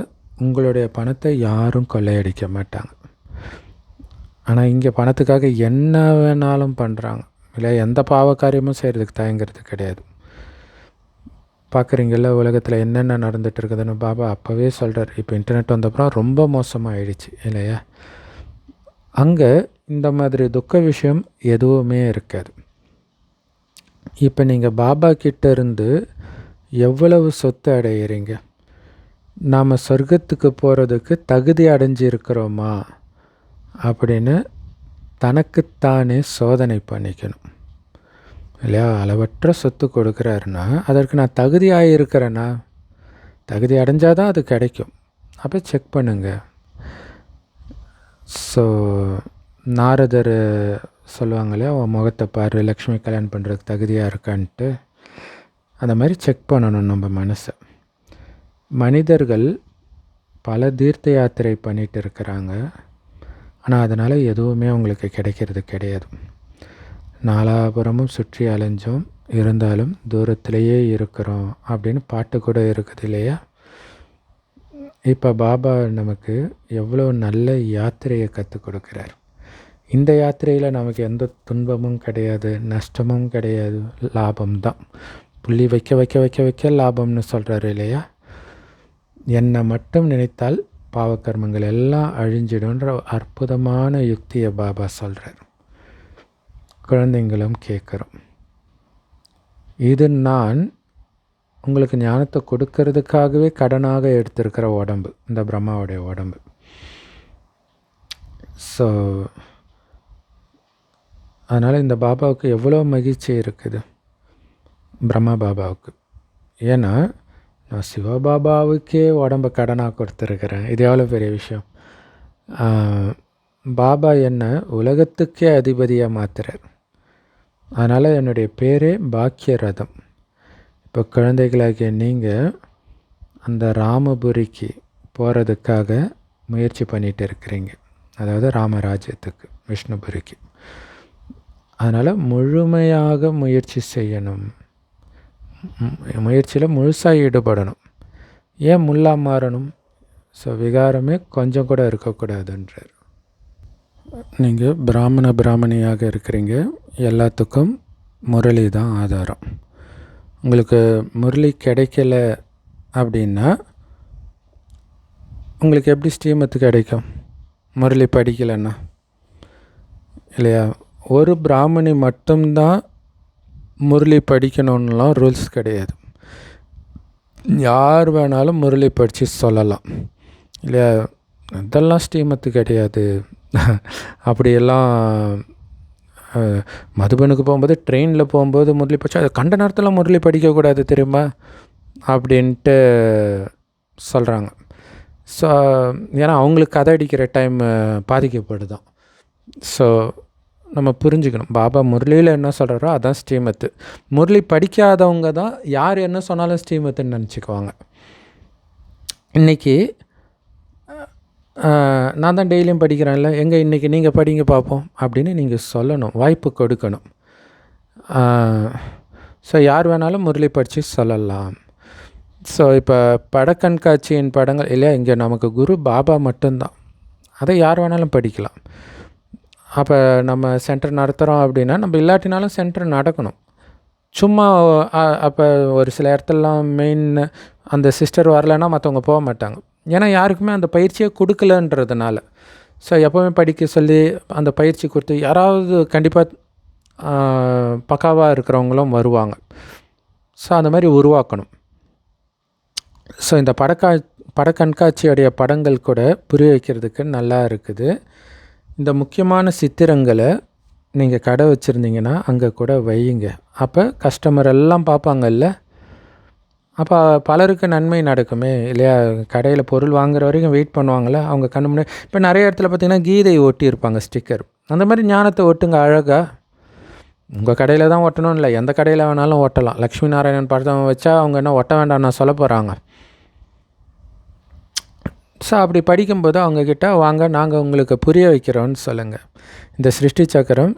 உங்களுடைய பணத்தை யாரும் கொள்ளையடிக்க மாட்டாங்க. ஆனால் இங்கே பணத்துக்காக என்ன வேணாலும் பண்ணுறாங்க, இல்லை? எந்த பாவக்காரியமும் செய்கிறதுக்கு தயங்கிறது கிடையாது. பார்க்குறீங்கள உலகத்தில் என்னென்ன நடந்துகிட்டு இருக்குதுன்னு பாபா அப்போவே சொல்கிறார். இப்போ இன்டர்நெட் வந்தப்புறம் ரொம்ப மோசமாகிடுச்சு, இல்லையா? அங்கே இந்த மாதிரி துக்க விஷயம் எதுவுமே இருக்காது. இப்போ நீங்கள் பாபா கிட்டேருந்து எவ்வளவு சொத்து அடைகிறீங்க? நாம் சொர்க்கத்துக்கு போகிறதுக்கு தகுதி அடைஞ்சிருக்கிறோமா அப்படின்னு தனக்குத்தானே சோதனை பண்ணிக்கணும், இல்லையா? அளவற்ற சொத்து கொடுக்குறாருன்னா அதற்கு நான் தகுதியாக இருக்கிறேன்னா, தகுதி அடைஞ்சால் தான் அது கிடைக்கும். அப்போ செக் பண்ணுங்க. ஸோ நாரதர் சொல்லுவாங்க இல்லையா, உன் முகத்தை பாரு, லக்ஷ்மி கல்யாணம் பண்ணுறதுக்கு தகுதியாக இருக்கான்ட்டு. அந்த மாதிரி செக் பண்ணணும் நம்ம மனசை. மனிதர்கள் பல தீர்த்த யாத்திரை பண்ணிகிட்டு இருக்கிறாங்க, ஆனால் அதனால் எதுவுமே அவங்களுக்கு கிடைக்கிறது கிடையாது. நாலாபுரமும் சுற்றி அலைஞ்சோம், இருந்தாலும் தூரத்திலேயே இருக்கிறோம் அப்படின்னு பாட்டு கூட இருக்குது, இல்லையா? இப்போ பாபா நமக்கு எவ்வளோ நல்ல யாத்திரையை கற்றுக் கொடுக்குறார். இந்த யாத்திரையில் நமக்கு எந்த துன்பமும் கிடையாது, நஷ்டமும் கிடையாது, லாபம்தான். புள்ளி வைக்க வைக்க வைக்க வைக்க லாபம்னு சொல்கிறாரு, இல்லையா? என்னை மட்டும் நினைத்தால் பாவக்கர்மங்கள் எல்லாம் அழிஞ்சிடும்ன்ற அற்புதமான யுக்தியை பாபா சொல்கிறார். குழந்தைங்களும் கேட்குறோம். இது நான் உங்களுக்கு ஞானத்தை கொடுக்கறதுக்காகவே கடனாக எடுத்திருக்கிற உடம்பு, இந்த பிரம்மாவுடைய உடம்பு. ஸோ அதனால் இந்த பாபாவுக்கு எவ்வளோ மகிழ்ச்சி இருக்குது, பிரம்மா பாபாவுக்கு. ஏன்னா நான் சிவபாபாவுக்கே உடம்பை கடனாக கொடுத்துருக்கிறேன். இது எவ்வளோ பெரிய விஷயம். பாபா என்னை உலகத்துக்கே அதிபதியாக மாற்றுறார். அதனால் என்னுடைய பேரே பாக்கியரதம். இப்போ குழந்தைகளாகிய நீங்கள் அந்த ராமபுரிக்கு போகிறதுக்காக முயற்சி பண்ணிகிட்டு இருக்கிறீங்க, அதாவது ராமராஜ்யத்துக்கு, விஷ்ணுபுரிக்கு. அதனால் முழுமையாக முயற்சி செய்யணும், முயற்சியில் முழுசாக ஈடுபடணும். ஏன் முல்லா மாறணும்? ஸோ விகாரமே கொஞ்சம் கூட இருக்கக்கூடாதுன்றார். நீங்கள் பிராமணியாக இருக்கிறீங்க, எல்லாத்துக்கும் முரளி தான் ஆதாரம். உங்களுக்கு முரளி கிடைக்கல அப்படின்னா உங்களுக்கு எப்படி ஸ்ரீமத்து கிடைக்கும்? முரளி படிக்கலைன்னா, இல்லையா? ஒரு பிராமணி மட்டும்தான் முரளி படிக்கணுன்னெலாம் ரூல்ஸ் கிடையாது. யார் வேணாலும் முரளி படித்து சொல்லலாம் இல்லையா? இதெல்லாம் ஸ்ரீமத்து கிடையாது. அப்படியெல்லாம் மதுபனுக்கு போகும்போது ட்ரெயினில் போகும்போது முரளி படித்தா அது கண்ட நேரத்தில் முரளி படிக்கக்கூடாது தெரியுமா அப்படின்ட்டு சொல்கிறாங்க. ஸோ ஏன்னா அவங்களுக்கு கதை அடிக்கிற டைம் பாதிக்கப்படுதான். ஸோ நம்ம புரிஞ்சுக்கணும், பாபா முரளியில் என்ன சொல்கிறாரோ அதான் ஸ்ரீமத்து. முரளி படிக்காதவங்க தான் யார் என்ன சொன்னாலும் ஸ்ரீமத்துன்னு நினச்சிக்குவாங்க. இன்றைக்கி நான் தான் டெய்லியும் படிக்கிறேன்ல, எங்கே இன்றைக்கி நீங்கள் படிங்க பார்ப்போம் அப்படின்னு நீங்கள் சொல்லணும், வாய்ப்பு கொடுக்கணும். ஸோ யார் வேணாலும் முரளி படித்து சொல்லலாம். ஸோ இப்போ படக்கண்காட்சியின் படங்கள் இல்லையா, இங்கே நமக்கு குரு பாபா மட்டும்தான், அதை யார் வேணாலும் படிக்கலாம். அப்போ நம்ம சென்டர் நடத்துகிறோம் அப்படின்னா நம்ம இல்லாட்டினாலும் சென்டர் நடக்கணும். சும்மா அப்போ ஒரு சில இடத்துலலாம் மெயின் அந்த சிஸ்டர் வரலைன்னா மற்றவங்க போக மாட்டாங்க. ஏன்னா யாருக்குமே அந்த பயிற்சியை கொடுக்கலன்றதுனால. ஸோ எப்போவுமே படிக்க சொல்லி அந்த பயிற்சி கொடுத்து யாராவது கண்டிப்பாக பக்காவாக இருக்கிறவங்களும் வருவாங்க. ஸோ அந்த மாதிரி உருவாக்கணும். ஸோ இந்த படக்கண்காட்சியுடைய படங்கள் கூட புரிய வைக்கிறதுக்கு நல்லா இருக்குது. இந்த முக்கியமான சித்திரங்களை நீங்கள் கடை வச்சுருந்தீங்கன்னா அங்கே கூட வையுங்க. அப்போ கஸ்டமர் எல்லாம் பார்ப்பாங்கல்ல, அப்போ பலருக்கு நன்மை நடக்குமே இல்லையா? கடையில் பொருள் வாங்குகிற வரைக்கும் வெயிட் பண்ணுவாங்களே, அவங்க கண்ணு முன்னாடி. இப்போ நிறைய இடத்துல பார்த்திங்கன்னா கீதை ஒட்டியிருப்பாங்க ஸ்டிக்கர். அந்த மாதிரி ஞானத்தை ஒட்டுங்க அழகாக. உங்கள் கடையில் தான் ஒட்டணும் இல்லை, எந்த கடையில் வேணாலும் ஒட்டலாம். லக்ஷ்மி நாராயணன் படத்தை வச்சா அவங்க என்ன ஒட்ட வேண்டாம் நான் சொல்ல போகிறாங்க. ஸோ அப்படி படிக்கும்போது அவங்கக்கிட்ட வாங்க நாங்கள் உங்களுக்கு புரிய வைக்கிறோன்னு சொல்லுங்கள். இந்த சிருஷ்டி சக்கரம்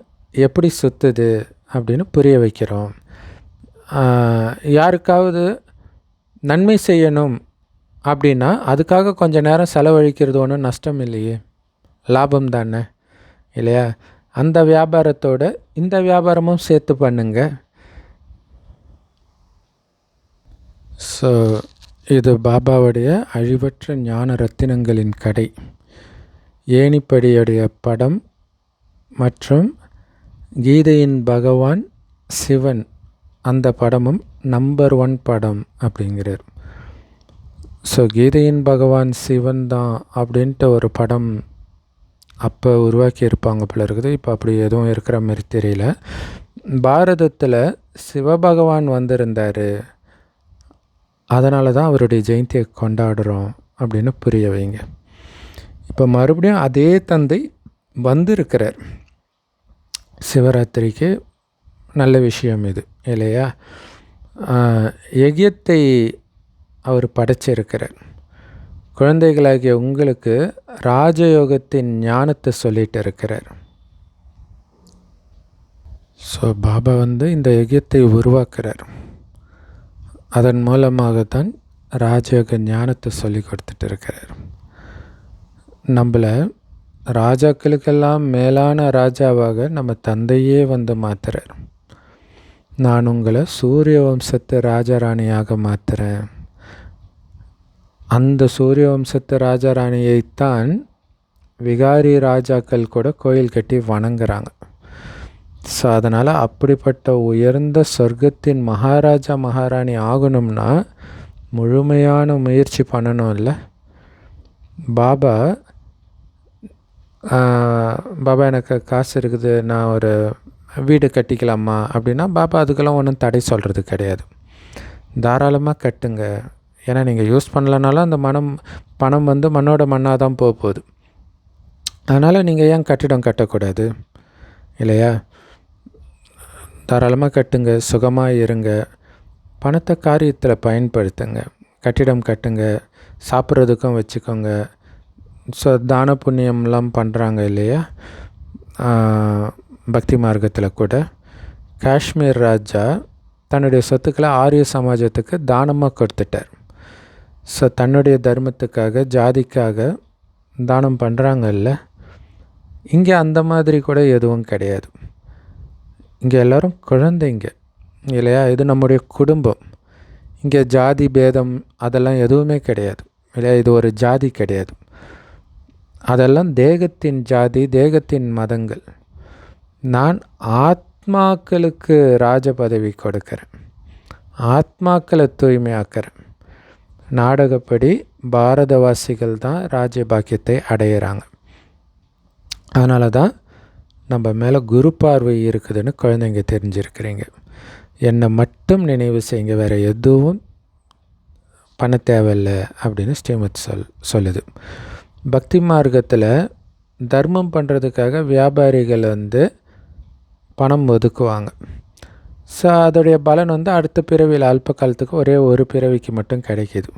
எப்படி சுற்றுது அப்படின்னு புரிய வைக்கிறோம். யாருக்காவது நன்மை செய்யணும் அப்படின்னா அதுக்காக கொஞ்சம் நேரம் செலவழிக்கிறது ஒன்றும் நஷ்டம் இல்லையே, லாபம் தானே இல்லையா? அந்த வியாபாரத்தோடு இந்த வியாபாரமும் சேர்த்து பண்ணுங்க. ஸோ இது பாபாவுடைய அழிவற்ற ஞான ரத்தினங்களின் கடை. ஏணிப்படியுடைய படம் மற்றும் கீதையின் பகவான் சிவன் அந்த படமும் நம்பர் 1 படம் அப்படிங்கிறார். ஸோ கீதையின் பகவான் சிவன் தான் அப்படின்ட்டு ஒரு படம் அப்போ உருவாக்கி இருப்பாங்க போல இருக்குது. இப்போ அப்படி எதுவும் இருக்கிற மாதிரி தெரியல. பாரதத்தில் சிவபகவான் வந்திருந்தார், அதனால தான் அவருடைய ஜெயந்தியை கொண்டாடுறோம் அப்படின்னு புரிய வைங்க. இப்போ மறுபடியும் அதே தந்தை வந்திருக்கிறார் சிவராத்திரிக்கு. நல்ல விஷயம் இது இல்லையா? யஜ்யத்தை அவர் படைச்சிருக்கிறார். குழந்தைகளாகிய உங்களுக்கு ராஜயோகத்தின் ஞானத்தை சொல்லிட்டு இருக்கிறார். ஸோ பாபா இந்த யஜ்யத்தை உருவாக்குறார். அதன் மூலமாகத்தான் ராஜயோக ஞானத்தை சொல்லி கொடுத்துட்டு இருக்கிறார். நம்மளை ராஜாக்களுக்கெல்லாம் மேலான ராஜாவாக நம்ம தந்தையே மாத்துறார். நான் உங்களை சூரிய வம்சத்து ராஜாராணியாக மாற்றுறேன். அந்த சூரிய வம்சத்து ராஜாராணியைத்தான் விகாரி ராஜாக்கள் கூட கோயில் கட்டி வணங்குறாங்க. ஸோ அதனால் அப்படிப்பட்ட உயர்ந்த சொர்க்கத்தின் மகாராஜா மகாராணி ஆகணும்னா முழுமையான முயற்சி பண்ணணும் இல்லை? பாபா எனக்கு காசு இருக்குது, நான் ஒரு வீடு கட்டிக்கலாமா அப்படின்னா பாபா அதுக்கெல்லாம் ஒன்றும் தடை சொல்கிறது கிடையாது. தாராளமாக கட்டுங்க. ஏன்னா நீங்கள் யூஸ் பண்ணலனாலும் அந்த பணம் மண்ணோட மண்ணாக தான் போகுது. அதனால் நீங்கள் ஏன் கட்டிடம் கட்டக்கூடாது இல்லையா? தாராளமாக கட்டுங்க, சுகமாக இருங்க, பணத்தை காரியத்தில் பயன்படுத்துங்க, கட்டிடம் கட்டுங்க, சாப்பிட்றதுக்கும் வச்சுக்கோங்க. ஸோ தான புண்ணியம்லாம் பண்ணுறாங்க இல்லையா? பக்தி மார்க்கத்தில் கூட காஷ்மீர் ராஜா தன்னுடைய சொத்துக்களை ஆரிய சமாஜத்துக்கு தானமாக கொடுத்துட்டார். ஸோ தன்னுடைய தர்மத்துக்காக ஜாதிக்காக தானம் பண்ணுறாங்கல்ல. இங்கே அந்த மாதிரி கூட எதுவும் கிடையாது. இங்கே எல்லோரும் குழந்தைங்க இல்லையா? இது நம்முடைய குடும்பம். இங்கே ஜாதி பேதம் அதெல்லாம் எதுவுமே கிடையாது இல்லையா? இது ஒரு ஜாதி கிடையாது. அதெல்லாம் தேகத்தின் ஜாதி, தேகத்தின் மதங்கள். நான் ஆத்மாக்களுக்கு ராஜ பதவி கொடுக்குறேன், ஆத்மாக்களை தூய்மையாக்கிறேன். நாடகப்படி பாரதவாசிகள் தான் ராஜ்ய பாக்கியத்தை அடையிறாங்க. அதனால தான் நம்ம மேலே குரு பார்வை இருக்குதுன்னு குழந்தைங்க தெரிஞ்சிருக்கிறீங்க. என்னை மட்டும் நினைவு செய்யுங்க, வேறு எதுவும் பண்ண தேவையில்லை அப்படின்னு ஸ்ரீமத் சொல்லுது. பக்தி மார்க்கத்தில் தர்மம் பண்ணுறதுக்காக வியாபாரிகள் பணம் ஒதுக்குவாங்க. ஸோ அதோடைய பலன் அடுத்த பிறவியில் அல்ப காலத்துக்கு ஒரே ஒரு பிறவிக்கு மட்டும் கிடைக்கிது.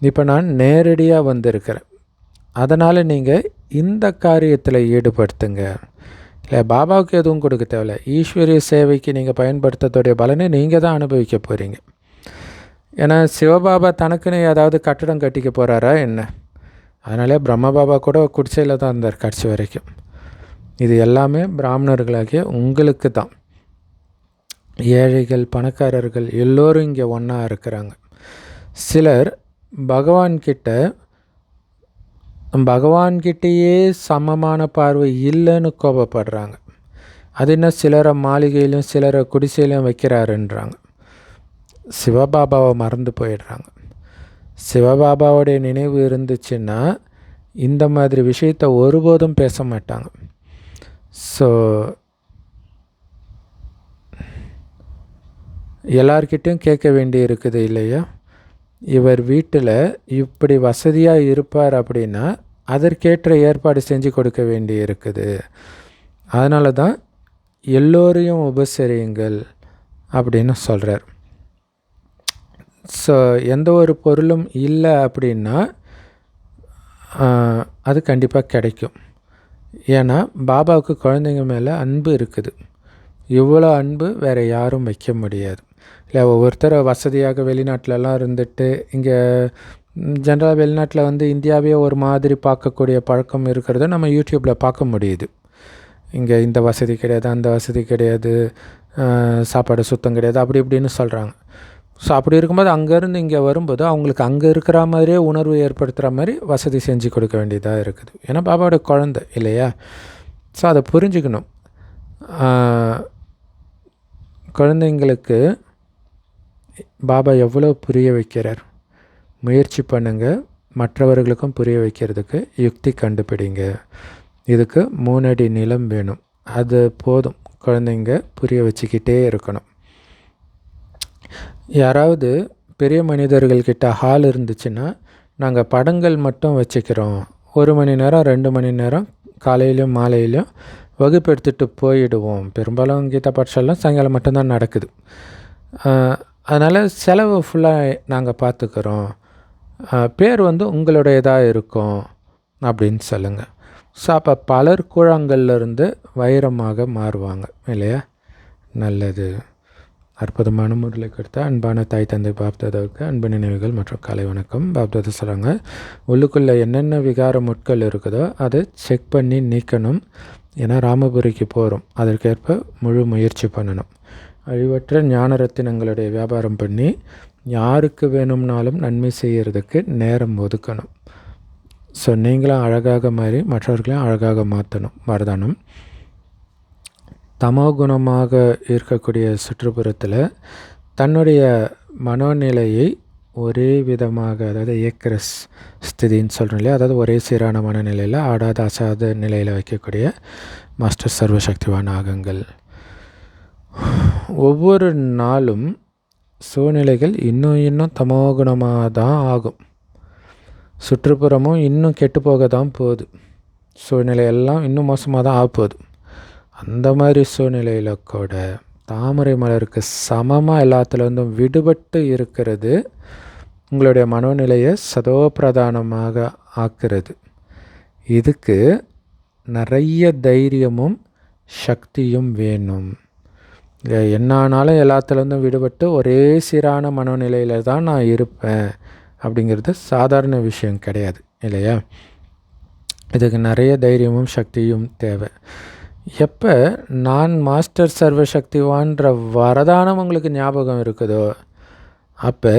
இப்போ நான் நேரடியாக வந்திருக்கிறேன், அதனால் நீங்கள் இந்த காரியத்தில் ஈடுபடுத்துங்க. இல்லை பாபாவுக்கு எதுவும் கொடுக்க தேவையில்லை, ஈஸ்வரிய சேவைக்கு நீங்கள் பயன்படுத்தக்கூடிய பலனை நீங்கள் தான் அனுபவிக்க போகிறீங்க. ஏன்னா சிவபாபா தனக்குன்னு ஏதாவது கட்டடம் கட்டிக்க போகிறாரா என்ன? அதனாலே பிரம்மபாபா கூட குடிசையில் தான் இருந்தார் கடைசி வரைக்கும். இது எல்லாமே பிராமணர்களாகிய உங்களுக்கு தான். ஏழைகள் பணக்காரர்கள் எல்லோரும் இங்கே ஒன்றா இருக்கிறாங்க. சிலர் பகவான்கிட்டேயே சமமான பார்வை இல்லைன்னு கோபப்படுறாங்க. அது என்ன, சிலரை மாளிகையிலும் சிலரை குடிசையிலும் வைக்கிறாருன்றாங்க. சிவபாபாவை மறந்து போயிடுறாங்க. சிவபாபாவுடைய நினைவு இருந்துச்சுன்னா இந்த மாதிரி விஷயத்தை ஒருபோதும் பேச மாட்டாங்க. ஸோ எல்லார்கிட்டையும் கேட்க வேண்டி இருக்குது இல்லையா? இவர் வீட்டில் இப்படி வசதியாக இருப்பார் அப்படின்னா அதற்கேற்ற ஏற்பாடு செஞ்சு கொடுக்க வேண்டி இருக்குது. அதனால தான் எல்லோரையும் உபசரியுங்கள் அப்படின்னு சொல்கிறார். ஸோ எந்த ஒரு பொருளும் இல்லை அப்படின்னா அது கண்டிப்பாக கிடைக்கும். ஏன்னா பாபாவுக்கு குழந்தைங்க மேலே அன்பு இருக்குது. இவ்வளோ அன்பு வேறு யாரும் வைக்க முடியாது. இல்லை ஒவ்வொருத்தர் வசதியாக வெளிநாட்டிலலாம் இருந்துட்டு இங்கே ஜென்ரலாக வெளிநாட்டில் இந்தியாவே ஒரு மாதிரி பார்க்கக்கூடிய பழக்கம் இருக்கிறத நம்ம யூடியூப்பில் பார்க்க முடியுது. இங்கே இந்த வசதி கிடையாது, அந்த வசதி கிடையாது, சாப்பாடு சுத்தம் கிடையாது, அப்படி இப்படின்னு சொல்கிறாங்க. ஸோ அப்படி இருக்கும்போது அங்கேருந்து இங்கே வரும்போது அவங்களுக்கு அங்கே இருக்கிற மாதிரியே உணர்வு ஏற்படுத்துகிற மாதிரி வசதி செஞ்சு கொடுக்க வேண்டியதாக இருக்குது. ஏன்னா பாபாவோட குழந்தை இல்லையா? ஸோ அதை புரிஞ்சுக்கணும். குழந்தைங்களுக்கு பாபா எவ்வளோ புரிய வைக்கிறார். முயற்சி பண்ணுங்கள், மற்றவர்களுக்கும் புரிய வைக்கிறதுக்கு யுக்தி கண்டுபிடிங்க. இதுக்கு 3 அடி நிலம் வேணும், அது போதும். குழந்தைங்க புரிய வச்சுக்கிட்டே இருக்கணும். யாராவது பெரிய மனிதர்கள்கிட்ட ஹால் இருந்துச்சுன்னா நாங்கள் படங்கள் மட்டும் வச்சுக்கிறோம், 1 மணி நேரம் 2 மணி நேரம் காலையிலையும் மாலையிலையும் வகுப்பு எடுத்துகிட்டு போயிடுவோம். பெரும்பாலும் கீதா பாட்ஷாலாம் சாயங்காலம் மட்டும்தான் நடக்குது. அதனால் செலவு ஃபுல்லாக நாங்கள் பார்த்துக்கிறோம், பேர் உங்களுடையதாக இருக்கும் அப்படின்னு சொல்லுங்கள். ஸோ அப்போ பலர் கூழாங்கல்லிருந்து வைரமாக மாறுவாங்க இல்லையா? நல்லது. அற்புதமான முறையில் கொடுத்த அன்பான தாய் தந்தை பாப்தாதாவுக்கு அன்பு நினைவுகள் மற்றும் கலை வணக்கம். பாப்தாதா சொல்கிறாங்க, உள்ளுக்குள்ளே என்னென்ன விகார முட்கள் இருக்குதோ அதை செக் பண்ணி நீக்கணும். ஏன்னா ராமபுரிக்கு போகிறோம், அதற்கேற்ப முழு முயற்சி பண்ணணும். அழிவற்ற ஞான ரத்தினங்களுடைய வியாபாரம் பண்ணி யாருக்கு வேணும்னாலும் நன்மை செய்கிறதுக்கு நேரம் ஒதுக்கணும். ஸோ நீங்களும் அழகாக மாறி மற்றவர்களையும் அழகாக மாற்றணும். வரதானம். தமோகுணமாக இருக்கக்கூடிய சுற்றுப்புறத்தில் தன்னுடைய மனோநிலையை ஒரே விதமாக, அதாவது ஏக்கரஸ் ஸ்திதின்னு சொல்கிறோம் இல்லையா, அதாவது ஒரே சீரான மனநிலையில் ஆடாத அசாத நிலையில் வைக்கக்கூடிய மாஸ்டர் சர்வசக்திவான் ஆகுங்கள். ஒவ்வொரு நாளும் சூழ்நிலைகள் இன்னும் தமோகுணமாக தான் ஆகும். சுற்றுப்புறமும் இன்னும் கெட்டு போக தான் போகுது. சூழ்நிலையெல்லாம் இன்னும் மோசமாக தான் ஆகப்போகுது. அந்த மாதிரி சூழ்நிலையில் கூட தாமரை மலருக்கு சமமாக எல்லாத்துலேருந்தும் விடுபட்டு இருக்கிறது உங்களுடைய மனோநிலையை சதோப்பிரதானமாக ஆக்கிறது. இதுக்கு நிறைய தைரியமும் சக்தியும் வேணும். என்னானாலும் எல்லாத்துலேருந்தும் விடுபட்டு ஒரே சீரான மனோநிலையில் தான் நான் இருப்பேன் அப்படிங்கிறது சாதாரண விஷயம் கிடையாது இல்லையா? இதுக்கு நிறைய தைரியமும் சக்தியும் தேவை. எப்போ நான் மாஸ்டர் சர்வசக்திவான்ற வரதானம் உங்களுக்கு ஞாபகம் இருக்குதோ அப்போ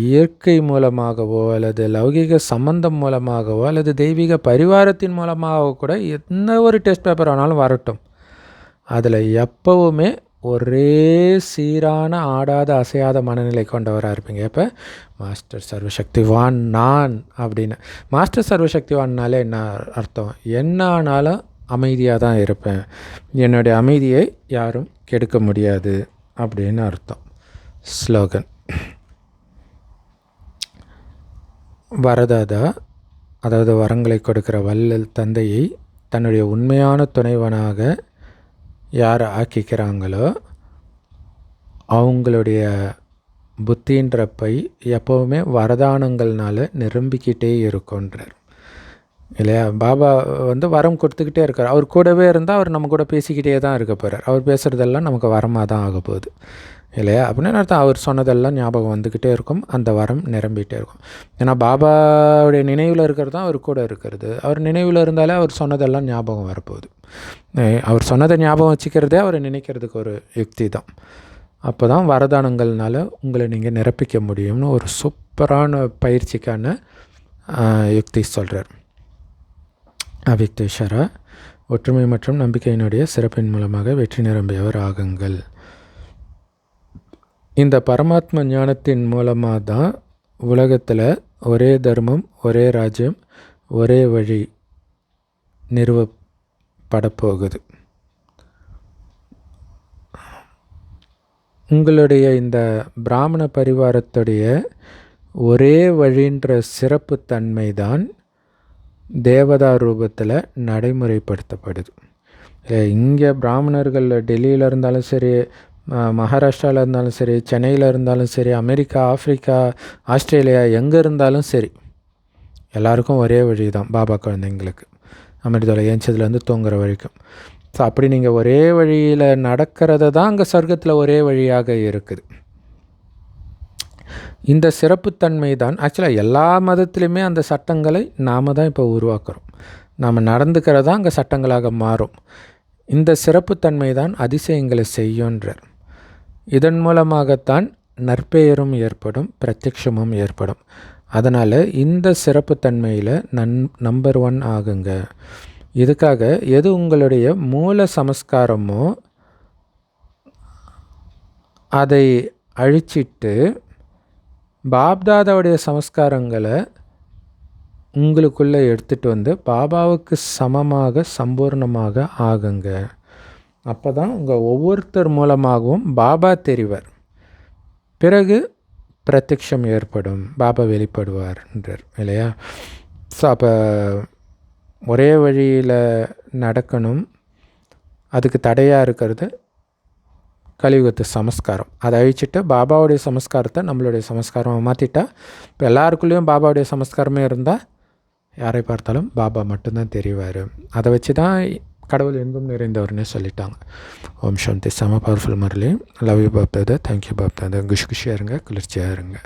இயற்கை மூலமாகவோ அல்லது லௌகிக சம்பந்தம் மூலமாகவோ அல்லது தெய்வீக பரிவாரத்தின் மூலமாகவோ கூட எந்த ஒரு டெஸ்ட் பேப்பர் ஆனாலும் வரட்டும், அதில் எப்போவுமே ஒரே சீரான ஆடாத அசையாத மனநிலை கொண்டவராக இருப்பீங்க. இப்போ மாஸ்டர் சர்வசக்திவான் நான் அப்படின்னு. மாஸ்டர் சர்வசக்திவான்னாலே என்ன அர்த்தம்? என்ன ஆனாலும் அமைதியாக தான் இருப்பேன், என்னுடைய அமைதியை யாரும் கெடுக்க முடியாது அப்படின்னு அர்த்தம். ஸ்லோகன். வரதாதா, அதாவது வரங்களை கொடுக்குற வள்ளல் தந்தையை தன்னுடைய உண்மையான துணைவனாக யார் ஆக்கிக்கிறாங்களோ அவங்களுடைய புத்தின்ற பை எப்போவுமே வரதானங்கள்னால நிரம்பிக்கிட்டே இருக்குன்றார் இல்லையா? பாபா வரம் கொடுத்துக்கிட்டே இருக்கார். அவர் கூடவே இருந்தால் அவர் நம்ம கூட பேசிக்கிட்டே தான் இருக்க போகிறார். அவர் பேசுகிறதெல்லாம் நமக்கு வரமாக தான் ஆக போகுது இல்லையா? அப்படின்னு அர்த்தம். அவர் சொன்னதெல்லாம் ஞாபகம் வந்துக்கிட்டே இருக்கும், அந்த வரம் நிரம்பிகிட்டே இருக்கும். ஏன்னா பாபாவுடைய நினைவில் இருக்கிறது தான் அவர் கூட இருக்கிறது. அவர் நினைவில் இருந்தாலே அவர் சொன்னதெல்லாம் ஞாபகம் வரப்போகுது. அவர் சொன்னதை ஞாபகம் வச்சுக்கிறதே அவர் நினைக்கிறதுக்கு ஒரு யுக்தி தான். அப்போ தான் வரதானங்கள்னால உங்களை நீங்கள் நிரப்பிக்க முடியும்னு ஒரு சூப்பரான பயிற்சிக்கான யுக்தி சொல்கிறார். அவ்யக்தேஸ்வரா, ஒற்றுமை மற்றும் நம்பிக்கையினுடைய சிறப்பின் மூலமாக வெற்றி நிரம்பியவர் ஆகுங்கள். இந்த பரமாத்ம ஞானத்தின் மூலமாக தான் உலகத்தில் ஒரே தர்மம், ஒரே ராஜ்யம், ஒரே வழி நிறுவப்படப்போகுது. உங்களுடைய இந்த பிராமண பரிவாரத்துடைய ஒரே வழின்ற சிறப்பு தன்மை தான் தேவதா ரூபத்தில் நடைமுறைப்படுத்தப்படுது. இங்கே பிராமணர்கள் டெல்லியில் இருந்தாலும் சரி, மகாராஷ்டிராவில் இருந்தாலும் சரி, சென்னையில் இருந்தாலும் சரி, அமெரிக்கா, ஆஃப்ரிக்கா, ஆஸ்திரேலியா, எங்கே இருந்தாலும் சரி, எல்லாருக்கும் ஒரே வழி தான் பாபா குழந்தைங்களுக்கு. அமிர்தத்தில் ஏஞ்சதுலேருந்து தூங்குற வரைக்கும். ஸோ அப்படி நீங்கள் ஒரே வழியில் நடக்கிறது தான் அங்கே சொர்க்கத்தில் ஒரே வழியாக இருக்குது. இந்த சிறப்புத்தன்மை தான் ஆக்சுவலாக எல்லா மதத்துலேயுமே அந்த சட்டங்களை நாம் தான் இப்போ உருவாக்குறோம். நாம் நடந்துக்கிறதா அங்கே சட்டங்களாக மாறும். இந்த சிறப்புத்தன்மை தான் அதிசயங்களை செய்யுன்றார். இதன் மூலமாகத்தான் நற்பெயரும் ஏற்படும், பிரத்யக்ஷமும் ஏற்படும். அதனால் இந்த சிறப்புத்தன்மையில் நம்பர் 1 ஆகுங்க. இதுக்காக எது உங்களுடைய மூல சமஸ்காரமோ அதை அழிச்சிட்டு பாப்தாதாவுடைய சமஸ்காரங்களை உங்களுக்குள்ளே எடுத்துகிட்டு பாபாவுக்கு சமமாக சம்பூர்ணமாக ஆகுங்க. அப்போ தான் உங்கள் ஒவ்வொருத்தர் மூலமாகவும் பாபா தெரிவார். பிறகு பிரத்யக்ஷம் ஏற்படும், பாபா வெளிப்படுவார்ன்றார் இல்லையா? ஸோ அப்போ ஒரே வழியில் நடக்கணும். அதுக்கு தடையாக இருக்கிறது கலியுகத்து சமஸ்காரம். அதை அழிச்சிட்டு பாபாவுடைய சமஸ்காரத்தை நம்மளுடைய சமஸ்காரமாக மாற்றிட்டா இப்போ எல்லாருக்குள்ளேயும் பாபாவுடைய சமஸ்காரமே இருந்தால் யாரை பார்த்தாலும் பாபா மட்டும்தான் தெரிவார். அதை வச்சு தான் கடவுள் எங்கும் நிறைந்தவர்னே சொல்லிட்டாங்க. ஓம் சாந்தி. செம powerful Murali. Love you Bapdada. Thank you Bapdada. குஷியாக இருங்க, குளிர்ச்சியாக இருங்க.